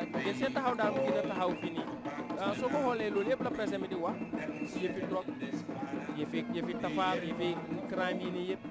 de see taxaw daal mu gën a taxaw fii nii soo ko xoolee loolu yëpp la presse mi di wax si yëfi drogue yëfi tafaar yëfi crime yi nii yëpp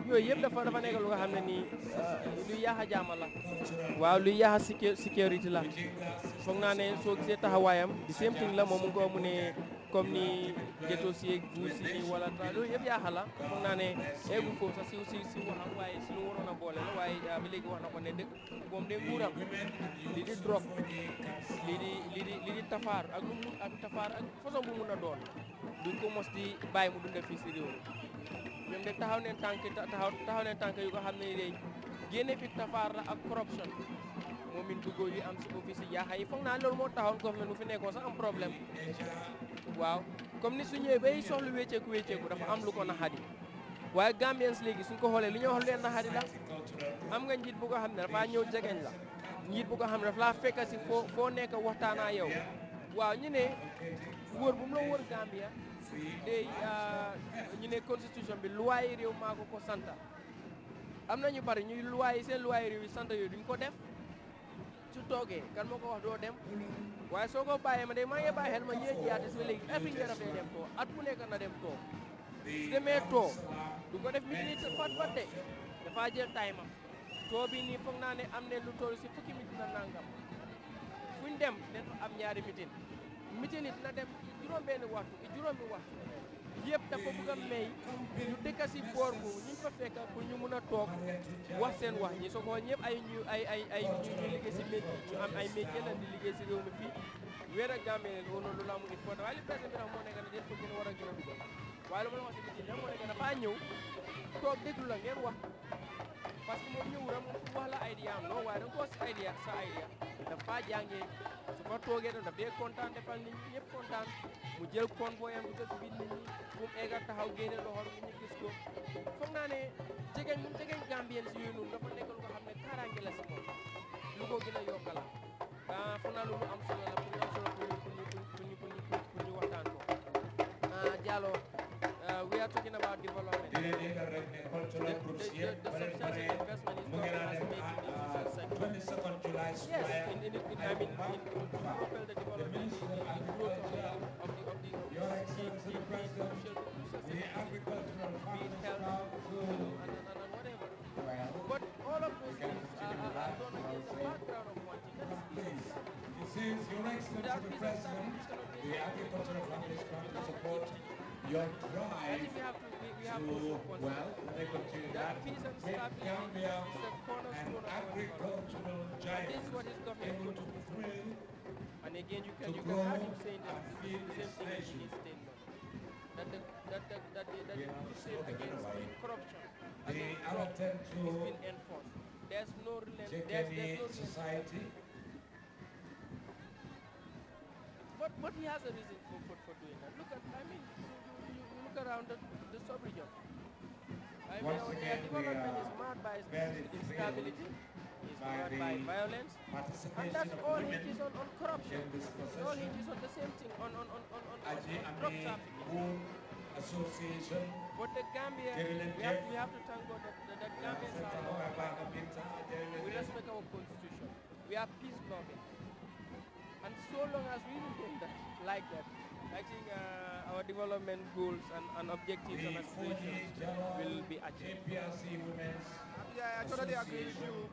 yooyu yëpp dafa nekk lu nga xam ne nii luy yaaxa jaama la waaw luy yaaxa sécurité la foog naa ne soo gisee taxawaayam di same thing la moom mu ngi ko mu ne comme ni ghetto si yeeg buur si nii wala loolu yëpp yaaxa la foog naa ne eegul foofu sax si waxam waaye si lu waroon a boole la waaye ba léegi wax na ko ne dëgg moom de nguuram lii di drogue lii di tafaar ak lu mu ak tafaar ak façon bu mun a doon duñ ko mos di bàyyi mu dundal fii si réew mi ñoom de taxaw neen tànk yu ko xam ne ni day génne fi tafaar la ak corruption moom min duggoo yu am si office yi yaaxa yi foog naa loolu moo taxoon government bu fi nekkoon sax am problème waaw comme ni su ñëwee bay soxlu wécceeku dafa am lu ko naxadi waaye Gambians léegi suñ ko xoolee li ñuy wax lu leen naxadi la am nga njiit bu ko xam ne dafa ñëw jegeñ la njiit bu ko xam ne dafa laa fekk si foo nekk waxtaanaa yow waaw ñu ne wóor bu mu la wóor Gambia day ñu ne constitution bi loi yi réew maa ko santa am na ñu bari ñuy loi yi seen loi yi réew yi santa yooyu duñ ko def su toogee kan moo ko wax doo dem waaye soo ko bàyyee ma de maa ngi bàyyi xel ma ñee jiyaate si léegi every year dafay dem too at bu nekk na dem too su demee too du ko def minute fat de dafa jël time am too bi nii foog naa ne am ne lu toll si fukki minute na nangam fuñ dem den am ñaari mitin it na dem juróom-benni waxtu juróomi waxtu yëpp dafa bëgg a may ñu dëkk si boor bu ñu fa fekk pour ñu mun a toog wax seen wax ñi soo ko ñëpp ñu liggéey si métier ñu am ay métier la di liggéey si réew mi fii weer ak Gambie leen woon lu la mu important waaye li président bi tax moo nekk ne den ko gën a war a gën a dugal waaye lu ma la wax si mitin nag moo nekk dafa ñëw toog déglu la ngeen wax parce que moom ñëwuram wax la idea am non waaye da nga ko wax si idea sa idea dafa jàngee su fa toogee daf dee kontaan defal nit ñi ñëpp kontaan mu jël convoy am dugal si biir nit ñi fu mu egga taxaw génne loxoom ñu gis ko foog naa ne jegeñ Gambien si yooyu noonu dafa nekk lu nga xam ne kaaraange la si moom lu ko gën a yokkala foog naa loolu am solo la pour ñu waxtaan ko Jallow we are talking about development. The substantial investment is government has made in the social sector. 22nd July Yes, in propel the development, the growth of the social the agricultural being held and whatever. But all of those things are done against the background of one thing, that is peace. It says, Your Excellency the President, the agricultural family is trying to support your drive negotiate that peace and stability Gambia is the cornerstone an of our economy. agricultural giant This is what his government able put to thrill, And again, you can grow have him saying the and feed same this thing in nation. his statement. That the crusade against corruption, They against are drug attempt is to being enforced. There's no relent. check There's any no society. But he has a reason for doing that. Look at, you look around the sub-region. Once Our again, we development are is marred by very instability, is marred by violence, and participation that's of all women hinges on corruption. in this All procession. hinges on the same thing, on drug trafficking. Moon Association. But the Gambia, we have to thank God that Gambians are we respect our constitution. We are peace loving. And so long as we remain like that, I think our development goals and objectives and aspirations will be achieved. Yeah, I totally agree with you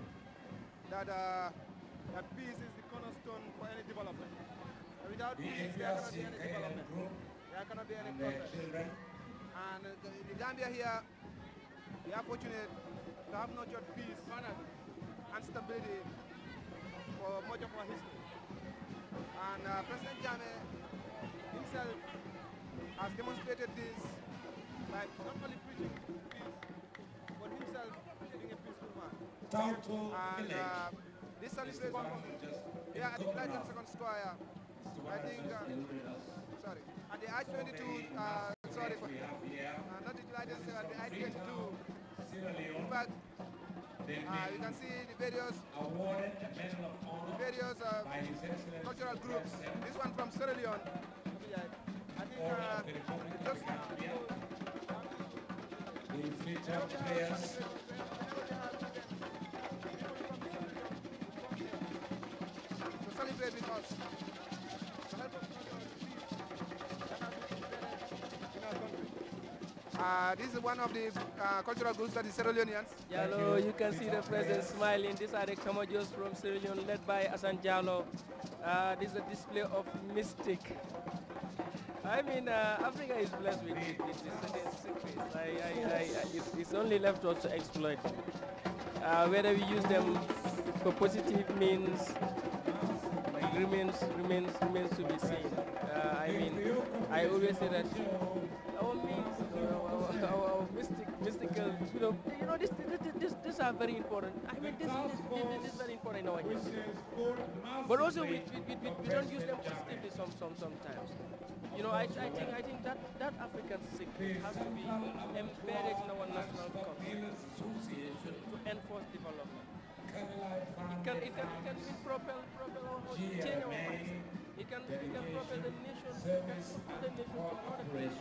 that that peace is the cornerstone for any development. And without peace, there cannot be any development. There cannot be any progress. And the Gambia here, we are fortunate to have nurtured peace and stability for much of our history. And President Jammeh himself has demonstrated this by not only preaching peace, but himself being a peaceful man. And this celebration, yeah, at the Lighton Second Square, I think, sorry, at the I-22, sorry, not the Lighton Second, at the I-22, in fact, you can see the various cultural groups. This one from Sierra Leone. I think just the featured players. the integrate with us to help us nurture the peace that has been embedded in our country. This is one of the cultural groups that is Sierra Leoneans. Jallo, you can see the president smiling. These are the Kamajos from Sierra Leone, led by Asan Jallo. This is a display of mystic. I mean, Africa is blessed with certain secrets. It's only left to us to exploit. Whether we use them for positive means remains to be seen. I mean, I always say that our means, our mystical, these are very important. I mean, this is very important in our history. But also, we don't use them positively sometimes. You know, I think that African secret has to be embedded in our national concept to enforce development. It can even propel our change our mindset. It can propel the nation to another place.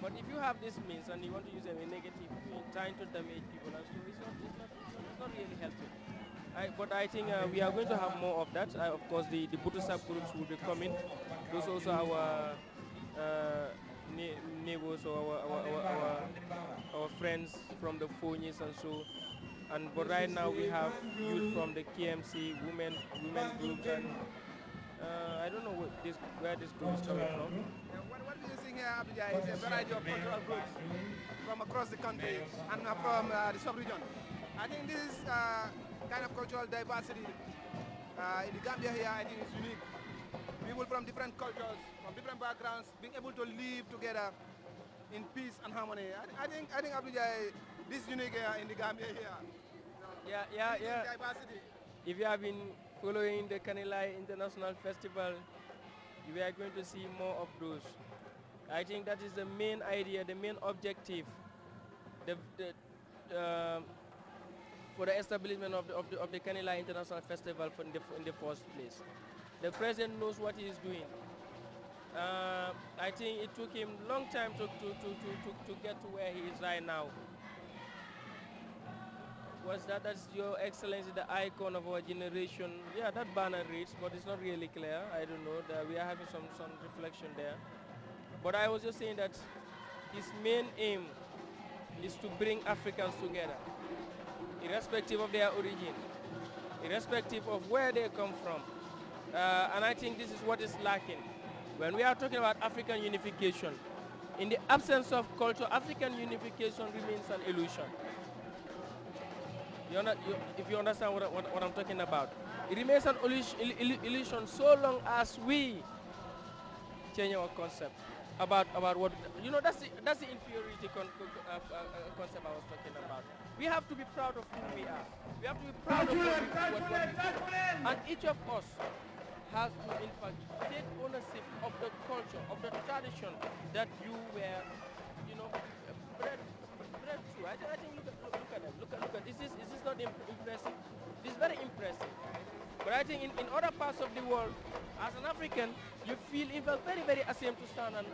But if you have this means and you want to use them in negative, trying to damage people, and so it's not really helpful. But I think we are going to have more of that. Of course, the Butusap groups will be coming. Those also our neighbors or our friends from the Phonies and so. But right now we have youth from the KMC, women groups, and I don't know where this group is coming from. What we are seeing here, Abidjan, is a variety of cultural groups from across the country and from the sub-region. I think this kind of cultural diversity in the Gambia here, I think is unique. People from different cultures, from different backgrounds, being able to live together in peace and harmony. I think Abidjan, this is unique in the Gambia here. Yeah. Diversity. If you have been following the Kanilai International Festival, we are going to see more of those. I think that is the main idea, the main objective, for the establishment of the Kanilai International Festival in the first place. The president knows what he is doing. I think it took him a long time to get to where he is right now. That's Your Excellency, the icon of our generation. Yeah, that banner reads, but it's not really clear. I don't know. We are having some reflection there. But I was just saying that his main aim is to bring Africans together, irrespective of their origin, irrespective of where they come from. And I think this is what is lacking. When we are talking about African unification, in the absence of culture, African unification remains an illusion. If you understand what I'm talking about, it remains an illusion so long as we change our concept about what that's the inferiority concept I was talking about. We have to be proud of who we are. We have to be proud of what we do. And each of us has to, in fact, take ownership of the culture, of the tradition that you were, bred through. I think look at them. Look at this. Is this not impressive? This is very impressive. But I think in other parts of the world, as an African, you feel in fact very, very ashamed to stand and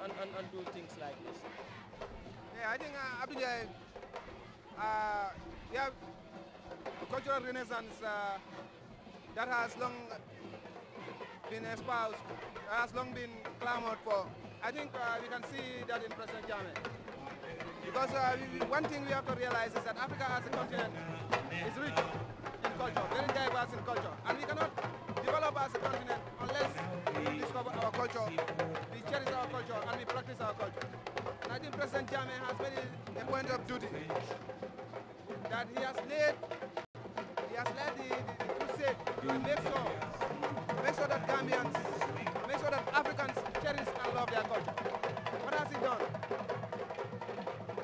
do things like this. Yeah, I think Abidjan, we have a cultural renaissance that has long been espoused, has long been clamored for. I think we can see that in President Jammeh. Because one thing we have to realize is that Africa as a continent is rich in culture, very diverse in culture. And we cannot develop as a continent unless we discover our culture, we cherish our culture, and we practice our culture. And I think President Jammeh has made it a point of duty that he has led the crusade to make sure that Gambians, make sure that Africans cherish and love their culture. What has he done?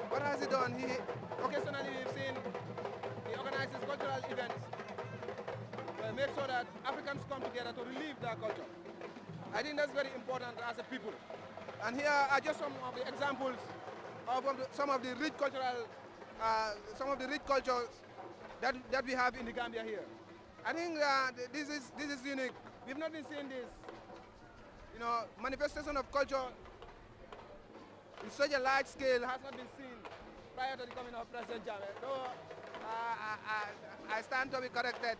What has he done? He occasionally, we've seen, he organizes cultural events to make sure that Africans come together to relive their culture. I think that's very important as a people. And here are just some of the examples of some of the rich cultural, cultures that we have in the Gambia here. I think this is unique. We've not been seeing this, manifestation of culture in such a large scale has not been seen prior to the coming of President Jammeh. Though I stand to be corrected.